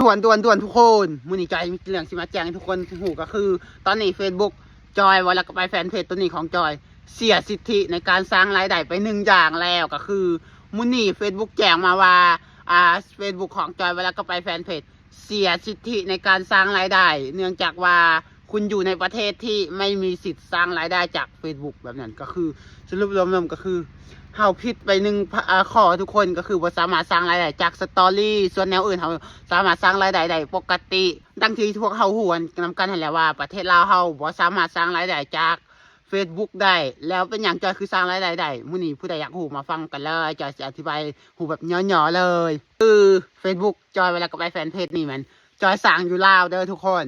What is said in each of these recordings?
ด่วนทุกคนมื้อนี้จอยมีเรื่องสิมาแจ้งให้ทุกคนหูก็คือตอนนี้ Facebook จอยว่าแล้วก็ไปแฟนเพจตัวนี้ของจอยเสียสิทธิในการสร้างรายได้ไป1อย่างแล้วก็คือมื้อนี้ Facebook แจ้งมาว่าFacebook ของจอยว่าแล้วก็ไปแฟนเพจเสียสิทธิในการสร้างรายได้เนื่องจากว่าคุณอยู่ในประเทศที่ไม่มีสิทธิ์สร้างรายได้จาก Facebook แบบนั้นก็คือสรุปรวมๆก็คือเฮาผิดไปข้อทุกคนก็คือบ่สามารถสร้างรายได้จากสตอรี่ส่วนแนวอื่นเฮาสามารถสร้างรายได้ได้ปกติดังที่พวกเฮาฮู้กันนำกันนั่นแหละว่าประเทศลาวเฮาบ่สามารถสร้างรายได้จาก Facebook ได้แล้วเป็นหยังจอยคือสร้างรายได้ได้มื้อนี้ผู้ใดอยากฮู้มาฟังกันเลยจอยสิอธิบายฮู้แบบย่อๆเลยคือ Facebook จอยเวลาก็ไปแฟนเพจนี่มันจอยสร้างอยู่ลาวเด้อทุกคน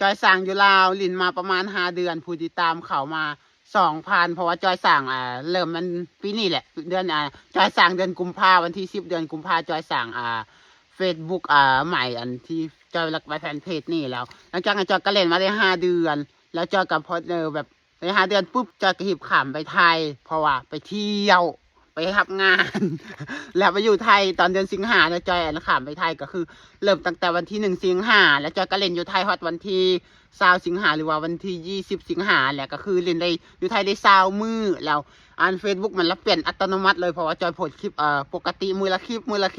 จอยสั่งอยู่ลาวลินมาประมาณ5 เดือนผู้ติดตามเขามา 2,000 เพราะว่าจอยสั่งเริ่มมันปีนี้แหละเดือนจอยสั่งเดือนกุมภาวันที่10 เดือนกุมภาจอยสั่งFacebook ใหม่อันที่จอยรักไปแฟนเพจนี่แล้วหลังจากนั้นจอยก็เล่นมาได้5 เดือนแล้วจอยกับพอแบบใน5 เดือนปุ๊บจอยก็หิบขำไปไทยเพราะว่าไปเที่ยวไปทำงาน แล้วไปอยู่ไทยตอนเดือนสิงหาแล้วจอยขามไปไทยก็คือเริ่มตั้งแต่วันที่1 สิงหาแล้วจอยก็เล่นอยู่ไทยฮอตวันที่20 สิงหาหรือว่าวันที่20 สิงหาแหละก็คือเล่นได้อยู่ไทยได้20 มื้อแล้วFacebook มันรับเปลี่ยนอัตโนมัติเลยเพราะว่าจอยโพสคลิปปกติมือละคลิปมือละ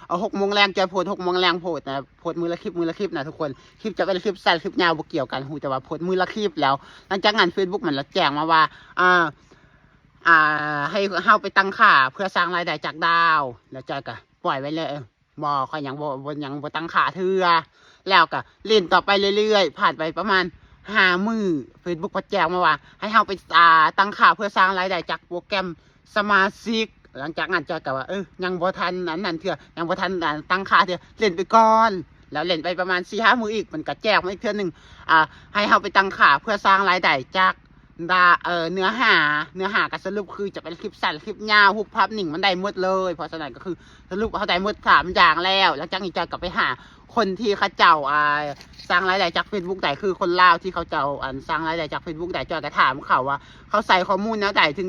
6 โมงแรงจอยโพส6 โมงแรงโพสนะโพสมือละคลิปนะทุกคนคลิปจะเป็นคลิปสั้นคลิปยาวบ่เกี่ยวกันฮู้แต่ว่าโพสมือละคลิปแล้วหลังจากนั้น Facebook มันแจ้งมาว่าให้เฮาไปตั้งค่าเพื่อสร้างรายได้จากดาวแล้วจอยก็ปล่อยไว้เลยบ่ค่อยยังบ่ตั้งค่าเทื่อแล้วก็เล่นต่อไปเรื่อยๆผ่านไปประมาณ5 มื้อ Facebook ก็แจ้งมาว่าให้เฮาไปตั้งค่าเพื่อสร้างรายได้จากโปรแกรมสมาชิกหลังจากนั้นจอยก็ว่ายังบ่ทันนั้นเทื่อยังบ่ทันตั้งค่าเทื่อเล่นไปก่อนแล้วเล่นไปประมาณ 4-5 มื้ออีกมันก็แจ้งมาอีกเทื่อนึงให้เฮาไปตั้งค่าเพื่อสร้างรายได้จากเนื้อหาก็สรุปคือจะเป็นคลิปสั้นคลิปยาวรูปภาพนิ่งมันได้หมดเลยเพราะฉะนั้นก็คือสรุปเขาได้หมด3 อย่างแล้วหลังจากนี้จอยกลับไปหาคนที่เขาเจ้าสร้างรายได้จาก Facebook ได้คือคนลาวที่เขาเจ้าสร้างรายได้จาก Facebook ได้จอยก็ถามเขาว่าเขาใส่ข้อมูลแนวใดถึง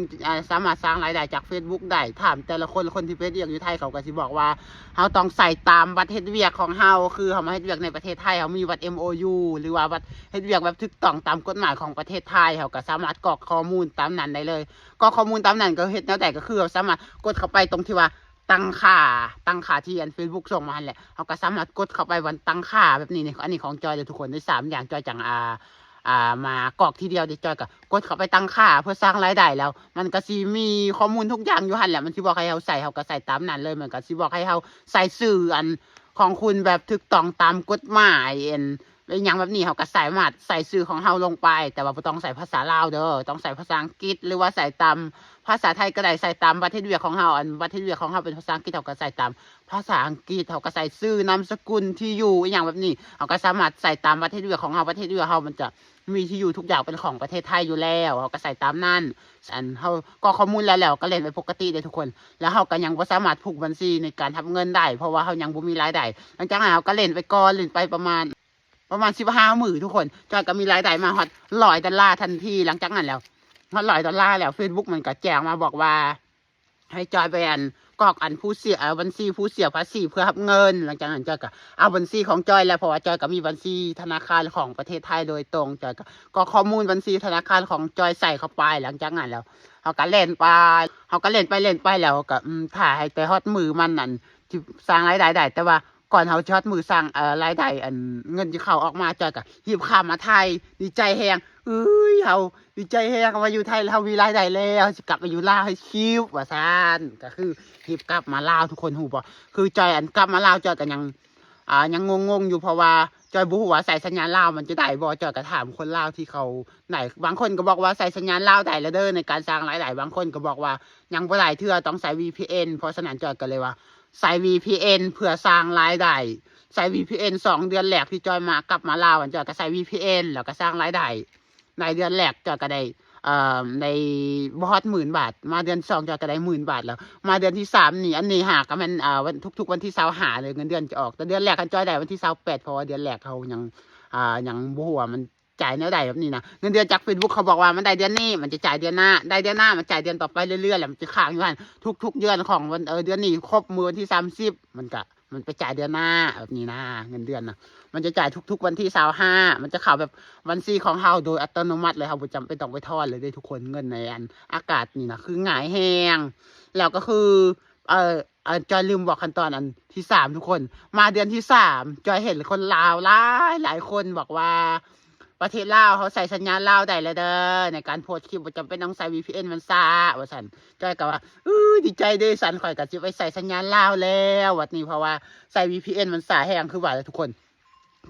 สามารถสร้างรายได้จาก Facebook ได้ถามแต่ละคนที่เฟซเวียกอยู่ไทยเขาก็สิบอกว่าเขาต้องใส่ตามบัตรเฮ็ดเวียกของเขาคือเขามาเฮ็ดเวียกในประเทศไทยเขามีบัตร MOU หรือว่าบัตรเฮ็ดเวียกแบบถูกต้องตามกฎหมายของประเทศไทยเขาก็สามารถกรอกข้อมูลตามนั้นได้เลยกรอกข้อมูลตามนั้นก็เฮ็ดแนวใดก็คือเขาสามารถกดเข้าไปตรงที่ว่าตั้งค่าที่Facebook ส่งมาแหละเขาก็สามารถกดเข้าไปวันตั้งค่าแบบนี้นี่อันนี้ของจอยเลยทุกคนได้3 อย่างจอยจังมากรอกทีเดียวจอยก็กดเข้าไปตั้งค่าเพื่อสร้างรายได้แล้วมันก็สิมีข้อมูลทุกอย่างอยู่หั่นแหละมันสิบอกให้เราใส่เขาก็ใส่ตามนั้นเลยมันก็สิบอกให้เราใส่ชื่อของคุณแบบถูกต้องตามกฎหมายอย่างแบบนี้เขาก็สามารถใส่ชื่อของเราลงไปแต่ว่าบ่ต้องใส่ภาษาลาวเด้อต้องใส่ภาษาอังกฤษหรือว่าใส่ตามภาษาไทยก็ได้ใส่ตามประเทศเวียดของเราประเทศเวียดของเราเป็นภาษาอังกฤษเขาก็ใส่ตามภาษาอังกฤษเขาก็ใส่ชื่อนามสกุลที่อยู่อย่างแบบนี้เขาก็สามารถใส่ตามประเทศเวียดของเราประเทศเวียดเรามันจะมีที่อยู่ทุกอย่างเป็นของประเทศไทยอยู่แล้วเขาก็ใส่ตามนั้นเขาก็ข้อมูลแล้วก็เล่นไปปกติเลยทุกคนแล้วเขาก็ยังบ่สามารถผูกบัญชีในการทำเงินได้เพราะว่าเขายังบ่มีรายได้หลังจากนั้นเขาก็เล่นไปก่อนเล่นไปประมาณ15 มื้อทุกคนจอยก็มีรายได้มาฮอด$100ทันทีหลังจากนั้นแล้วฮอด$100แล้ว Facebook มันก็แจ้งมาบอกว่าให้จอยไปกรอกผู้เสียบัญชีผู้เสียภาษีเพื่อรับเงินหลังจากนั้นจอยก็เอาบัญชีของจอยแล้วเพราะว่าจอยก็มีบัญชีธนาคารของประเทศไทยโดยตรงจอยก็ข้อมูลบัญชีธนาคารของจอยใส่เข้าไปหลังจากนั้นแล้วเขาก็เล่นไปแล้วก็ถ่ายให้แต่ฮอดมือมันนั่นที่สร้างรายได้ได้แต่ว่าก่อนเขาช็อตมือสั่งรายได้เงินที่เขาออกมาจอยก็หิบข้ามมาไทยดีใจแฮงเขาดีใจแฮงว่าอยู่ไทยเรามีรายได้แล้วสิกลับไปอยู่ลาวให้คิวว่าซั่นก็คือหิบกลับมาลาวทุกคนฮู้บ่คือจอยกลับมาลาวจอยก็ยังงงอยู่เพราะว่าจอยบ่ฮู้ว่าใส่สัญญาณลาวมันจะได้บ่จอยก็ถามคนลาวที่เขาไหนบางคนก็บอกว่าใส่สัญญาณลาวได้แล้วเด้อในการสร้างรายได้บางคนก็บอกว่ายังบ่ได้เทื่อต้องใส่ VPN เพราะฉะนั้นจอยก็เลยว่าใส่ VPN เพื่อสร้างรายได้ใส่ VPN 2 เดือนแรกที่จอยมากลับมาลาวจอยก็ใส่ VPN แล้วก็สร้างรายได้ในเดือนแรกจอยก็ได้ในบ่ฮอด10,000 บาทมาเดือน2จอยก็ได้10,000 บาทแล้วมาเดือนที่3นี่อันนี้หาก็มันวันทุกๆวันที่25เลยเงินเดือนจะออกแต่เดือนแรกกันจอยได้วันที่28เพราะว่าเดือนแรกเขายังบ่ฮู้ว่ามันจ่ายแนวใดแบบนี้นะเงินเดือนจาก Facebook เขาบอกว่ามันได้เดือนนี้มันจะจ่ายเดือนหน้าได้เดือนหน้ามันจ่ายเดือนต่อไปเรื่อยๆแล้วมันจะค้างอยู่หั่นทุกๆเดือนของวันเดือนนี้ครบมื้อวันที่30 มันไปจ่ายเดือนหน้าแบบนี้นะเงินเดือนนะมันจะจ่ายทุกๆวันที่25มันจะเข้าแบบบัญชีของเราโดยอัตโนมัติเลยเราบ่จำเป็นต้องไปทอนเลยเด้ทุกคนเงินในอันอากาศนี่นะคือหงายแหงแล้วก็คือจอยลืมบอกขั้นตอนอันที่3ทุกคนมาเดือนที่3จอยเห็นคนลาวหลายคนบอกว่าประเทศลาวเขาใส่สัญญาณลาวได้แล้วเด้อในการโพสต์คลิปบ่จำเป็นต้องใส่ VPN มันซ่าว่าซั่นจอยก็ว่าดีใจเด้สันข่อยก็สิไปใส่สัญญาณลาวแล้ววัดนี้เพราะว่าใส่ VPN มันซ่าแฮงคือว่าทุกคน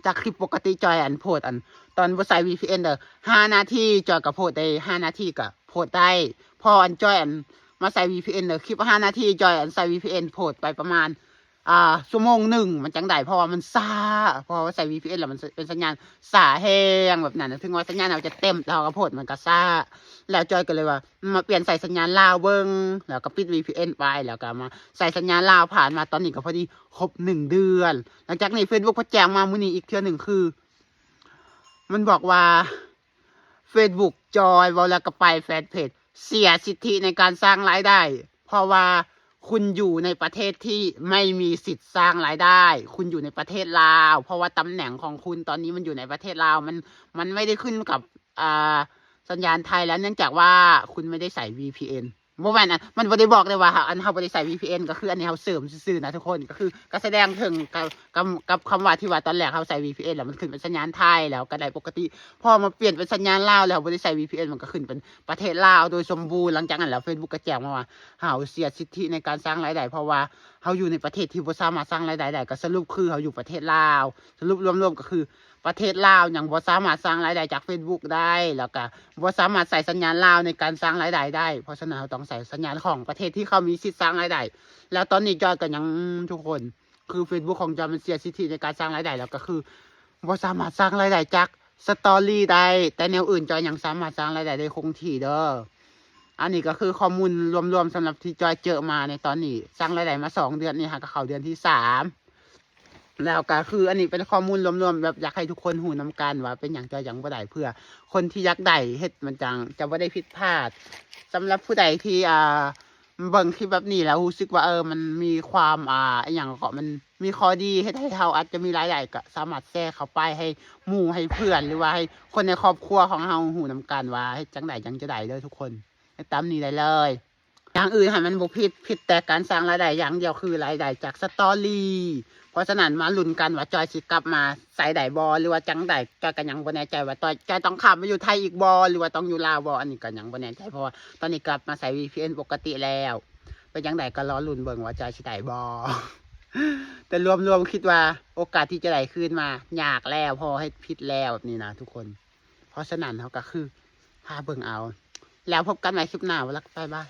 จากคลิปปกติจอยอันโพสต์อันตอนบ่ใส่ VPN เด้อ5นาทีจอยก็โพสต์ได้5นาทีก็โพสต์ได้พออันจอยอันมาใส่ VPN เด้อคลิป5นาทีจอยอันใส่ VPN โพสต์ไปประมาณชั่วโมงหนึ่งมันจังได้เพราะว่ามันซ่าเพราะว่าใส่ VPN แล้วมันเป็นสัญญาณซ่าแห้งแบบนั้นถึงว่าสัญญาณเราจะเต็มเราก็โพดมันก็ซ่าแล้วจอยก็เลยว่ามาเปลี่ยนใส่สัญญาณลาวเบิ้งแล้วก็ปิด VPN ไปแล้วก็มาใส่สัญญาณลาวผ่านมาตอนนี้ก็พอดีครบ1 เดือนหลังจากนี้ Facebook ก็แจ้งมามื้อนี้อีกเทื่อหนึ่งคือ มันบอกว่า Facebook จอยเวลาก็ไปแฟนเพจเสียสิทธิในการสร้างรายได้เพราะว่าคุณอยู่ในประเทศที่ไม่มีสิทธิ์สร้างรายได้ คุณอยู่ในประเทศลาวเพราะว่าตำแหน่งของคุณตอนนี้มันอยู่ในประเทศลาวมันไม่ได้ขึ้นกับสัญญาณไทยแล้วเนื่องจากว่าคุณไม่ได้ใส่ VPN เมื่อวานมันไม่ได้บอกเลยว่าอันเขาไม่ได้ใส่ VPN ก็คืออันนี้เขาเสริมซื่อๆนะทุกคนก็คือก็แสดงถึงกับคำว่าที่ว่าตอนแรกเขาใส่ VPN แล้วมันขึ้นเป็นสัญญาณไทยแล้วก็ได้ปกติพอมาเปลี่ยนเป็นสัญญาณลาวแล้วไม่ได้ใส่ VPN มันก็ขึ้นเป็นประเทศลาวโดยสมบูรณ์หลังจากนั้นแล้ว Facebook ก็แจ้งมาว่าเขาเสียสิทธิในการสร้างรายได้เพราะว่าเขาอยู่ในประเทศที่บ่สามารถสร้างรายได้ได้ก็สรุปคือเขาอยู่ประเทศลาวสรุปรวมๆก็คือประเทศลาวยังบ่สามารถสร้างรายได้จาก Facebook ได้แล้วก็บ่สามารถใส่สัญญาณลาวในการสร้างรายได้ได้เพราะฉะนั้นเราต้องใส่สัญญาณของประเทศที่เขามีสิทธิ์สร้างรายได้แล้วตอนนี้จอยก็ยังทุกคนคือ Facebook ของจอยมันเสียสิทธิในการสร้างรายได้แล้วก็คือบ่สามารถสร้างรายได้จากสตอรี่ได้แต่แนวอื่นจอยยังสามารถสร้างรายได้ได้คงที่เด้ออันนี้ก็คือข้อมูลรวมๆสำหรับที่จอยเจอมาในตอนนี้สร้างรายได้มา2 เดือนนี่ค่ะก็เข้าเดือนที่3แล้วก็คืออันนี้เป็นข้อมูลรวมๆแบบอยากให้ทุกคนหูนำกันว่าเป็นอย่างจอยยังบ่ได้เพื่อคนที่อยากได้เฮ็ดมันจังจะบ่ได้ผิดพลาดสำหรับผู้ใดที่เบิ่งคลิปแบบนี้แล้วรู้สึกว่ามันมีความอย่างก็มันมีข้อดีเฮ็ดให้เราอาจจะมีรายได้ก็สามารถแชร์เข้าไปให้หมู่ให้เพื่อนหรือว่าให้คนในครอบครัวของเราหูนำกันว่าเฮ็ดจังได๋จังจะได้เด้อทุกคนให้ตามนี้ได้เลยอย่างอื่นให้มันบ่ผิดแต่การสร้างรายได้อย่างเดียวคือรายได้จากสตอรี่เพราะฉะนั้นมาลุ้นกันว่าจอยสิกลับมาใส่ได้บ่หรือว่าจังได๋จอยก็ยังบ่แน่ใจว่าจอยต้องข้ามไปอยู่ไทยอีกบ่หรือว่าต้องอยู่ลาวบ่อันนี้ก็ยังบ่แน่ใจเพราะว่าตอนนี้กลับมาใส่ VPN ปกติแล้วเป็นจังได๋ก็รอลุ้นเบิ่งว่าจอยสิได้บ่ แต่รวมคิดว่าโอกาสที่จะได้คืนมายากแล้วพอให้ผิดแล้วแบบนี้นะทุกคนเพราะฉะนั้นเขาก็คือพาเบิ่งเอาแล้วพบกันใหม่คลิปหน้าวันละบ๊ายบาย